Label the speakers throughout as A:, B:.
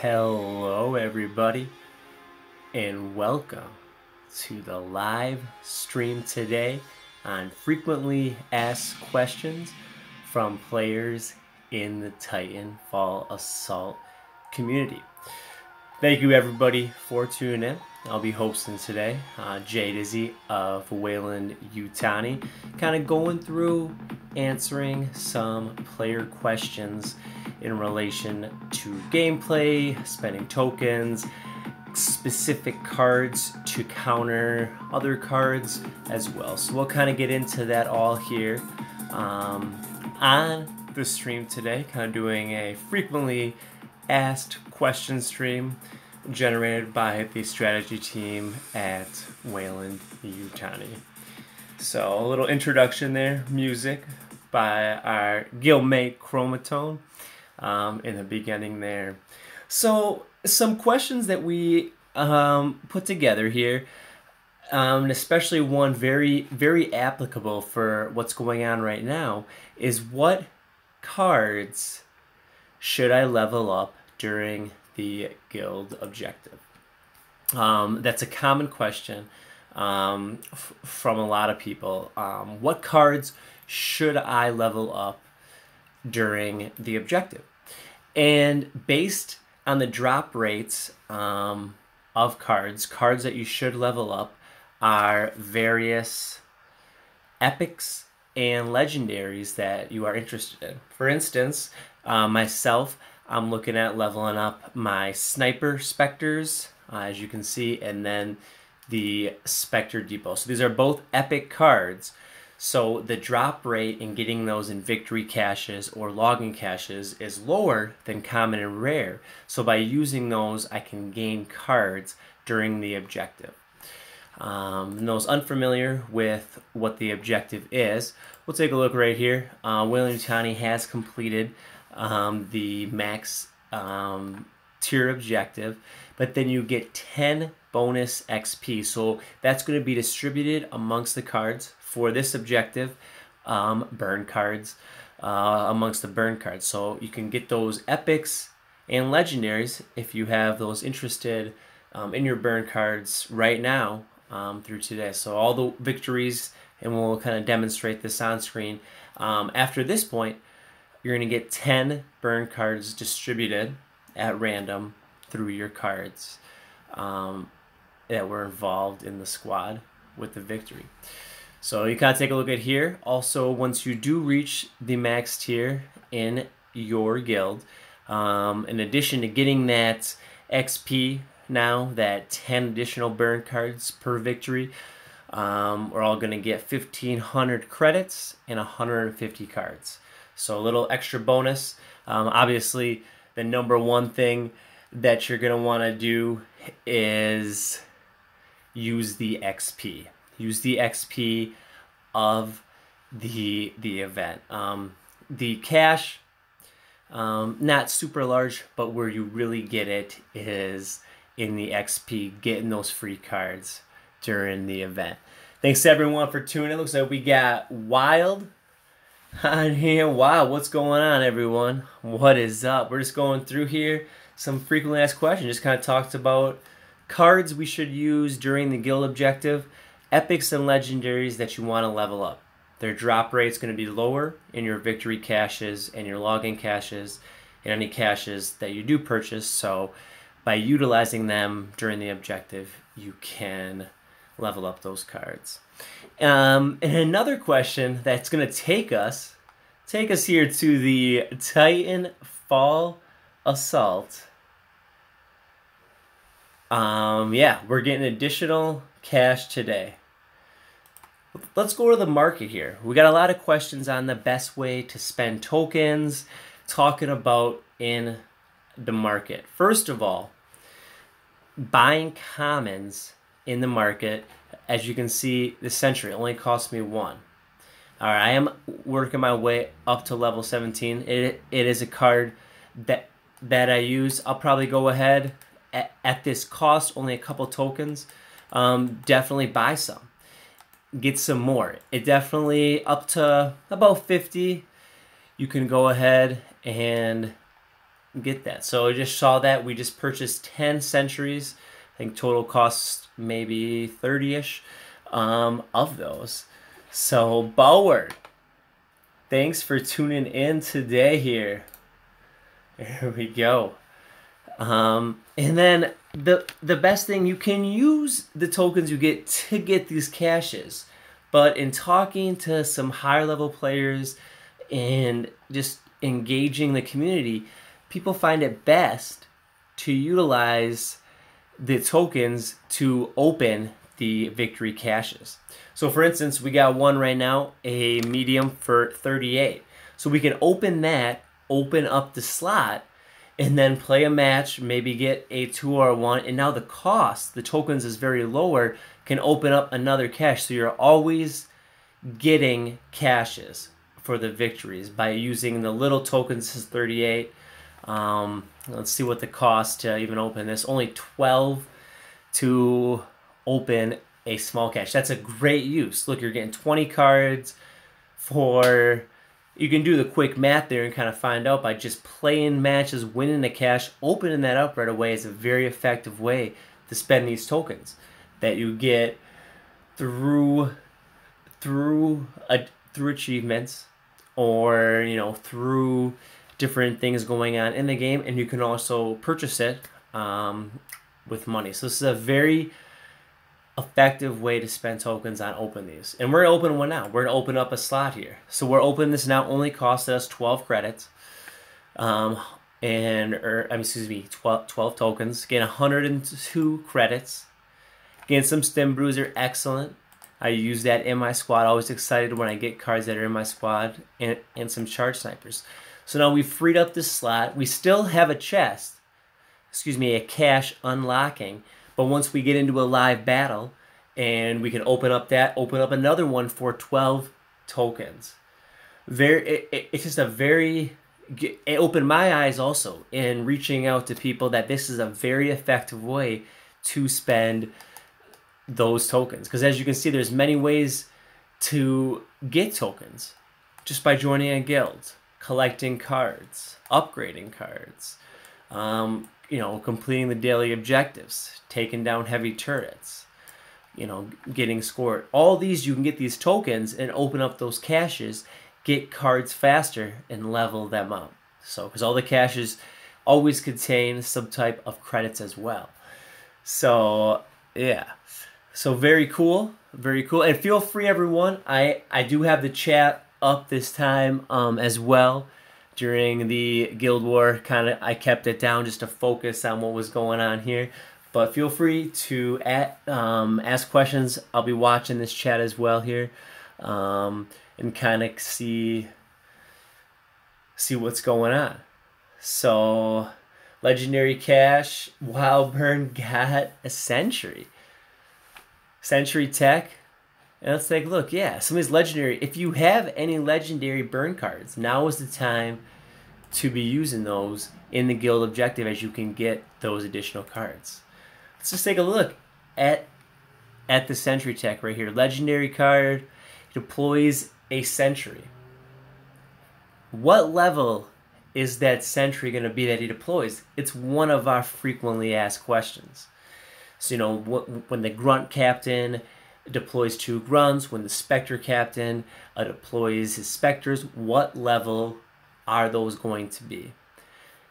A: Hello everybody and welcome to the live stream today on frequently asked questions from players in the Titanfall Assault community. Thank you everybody for tuning in. I'll be hosting today, JDIZZY of Weyland-Yutani, kind of going through answering some player questions in relation to gameplay, spending tokens, specific cards to counter other cards as well. So we'll kind of get into that all here on the stream today, kind of doing a frequently asked question stream generated by the strategy team at Weyland-Yutani. So a little introduction there, music by our guildmate Chromatone in the beginning there. So some questions that we put together here, and especially one very applicable for what's going on right now, is what cards should I level up during the guild objective? That's a common question from a lot of people. What cards should I level up during the objective? And based on the drop rates of cards that you should level up are various epics and legendaries that you are interested in. For instance, myself, I'm looking at leveling up my Sniper Spectres, as you can see, and then the Spectre Depot. So these are both epic cards. So the drop rate in getting those in victory caches or logging caches is lower than common and rare. So by using those, I can gain cards during the objective. And those unfamiliar with what the objective is, we'll take a look right here. Weyland-Yutani has completed the max tier objective, but then you get 10 bonus XP. So that's going to be distributed amongst the cards for this objective, burn cards, amongst the burn cards. So you can get those epics and legendaries if you have those interested in your burn cards right now through today. So all the victories, and we'll kind of demonstrate this on screen. After this point, you're going to get 10 burn cards distributed at random through your cards that were involved in the squad with the victory. So you kind of take a look at here. Also, once you do reach the max tier in your guild, in addition to getting that XP now, that 10 additional burn cards per victory, we're all going to get 1,500 credits and 150 cards. So a little extra bonus. Obviously, the number one thing that you're going to want to do is use the XP. Use the XP of the event. The cash, not super large, but where you really get it is in the XP, getting those free cards during the event. Thanks everyone for tuning in. Looks like we got Wild on here. Wow, what's going on, everyone? What is up? We're just going through here some frequently asked questions. Just kind of talked about cards we should use during the guild objective, epics and legendaries that you want to level up. Their drop rate's going to be lower in your victory caches and your logging caches and any caches that you do purchase. So by utilizing them during the objective, you can level up those cards. And another question that's going to take us here to the Titanfall Assault. Yeah, we're getting additional cash today. Let's go to the market here. We got a lot of questions on the best way to spend tokens, talking about in the market. First of all, buying commons in the market. As you can see, the Sentry only cost me 1. All right, I am working my way up to level 17. It is a card that I use. I'll probably go ahead at this cost, only a couple tokens. Definitely buy some. Get some more. It definitely up to about 50. You can go ahead and get that. So I just saw that we just purchased 10 centuries. I think total cost maybe 30-ish of those. So Bauer, thanks for tuning in today here. There we go. And then the best thing, you can use the tokens you get to get these caches. But in talking to some higher level players and just engaging the community, people find it best to utilize the tokens to open the victory caches. So for instance, we got one right now, a medium for 38. So we can open that, open up the slot, and then play a match, maybe get a 2 or a 1, and now the cost, the tokens is very lower, can open up another cache. So you're always getting caches for the victories by using the little tokens. This is 38. Let's see what the cost to even open this. Only 12 to open a small cache. That's a great use. Look, you're getting 20 cards for... You can do the quick math there and kind of find out by just playing matches, winning the cache, opening that up right away is a very effective way to spend these tokens that you get through achievements, or through different things going on in the game, and you can also purchase it with money. So this is a very effective way to spend tokens on open these. And we're going to open one now. We're going to open up a slot here. So we're opening this now. Only costed us 12 credits. 12 tokens. Getting 102 credits. Getting some Stim Bruiser. Excellent. I use that in my squad. Always excited when I get cards that are in my squad. And some Charge Snipers. So now we've freed up this slot. We still have a chest. A cache unlocking. But once we get into a live battle, and we can open up another one for 12 tokens. It's just it opened my eyes also in reaching out to people that this is a very effective way to spend those tokens. Because as you can see, there's many ways to get tokens just by joining a guild, collecting cards, upgrading cards, completing the daily objectives, taking down heavy turrets, getting scored. All these, you can get these tokens and open up those caches, get cards faster, and level them up. So, because all the caches always contain some type of credits as well. So, yeah. So, very cool. Very cool. And feel free, everyone. I do have the chat up this time as well. During the Guild War, I kept it down just to focus on what was going on here. But feel free to ask questions. I'll be watching this chat as well here, and kind of see what's going on. So, Legendary Cache, Wildburn got a Sentry. Sentry Tech. And let's take a look. Yeah, some of these legendary. If you have any legendary burn cards, now is the time to be using those in the guild objective, as you can get those additional cards. Let's just take a look at the Sentry Tech right here. Legendary card deploys a Sentry. What level is that Sentry going to be that he deploys? It's one of our frequently asked questions. So, when the Grunt Captain deploys 2 grunts, when the Spectre Captain deploys his Spectres, what level are those going to be?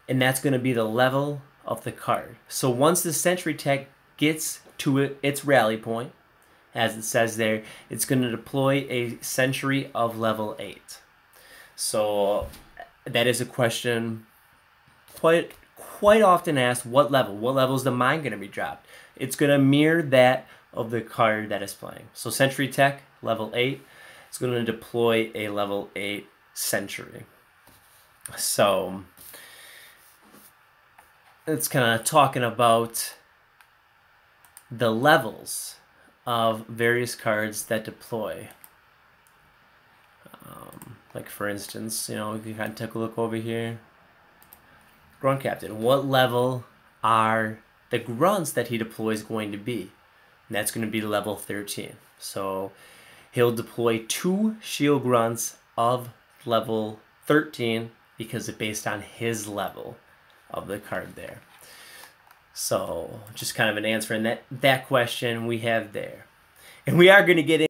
A: And that's going to be the level of the card. So once the Sentry Tech gets to its rally point, as it says there, it's going to deploy a Sentry of level 8. So that is a question quite often asked. What level? What level is the mine going to be dropped? It's going to mirror that of the card that is playing. So Sentry Tech, level 8. It's going to deploy a level 8 Sentry. So it's kind of talking about the levels of various cards that deploy. Like for instance, you can kind of take a look over here. Grunt Captain. What level are the grunts that he deploys going to be? And that's going to be level 13. So he'll deploy 2 shield grunts of level 13 because it's based on his level. of the card there. So just kind of an answer in that question we have there. And we are going to get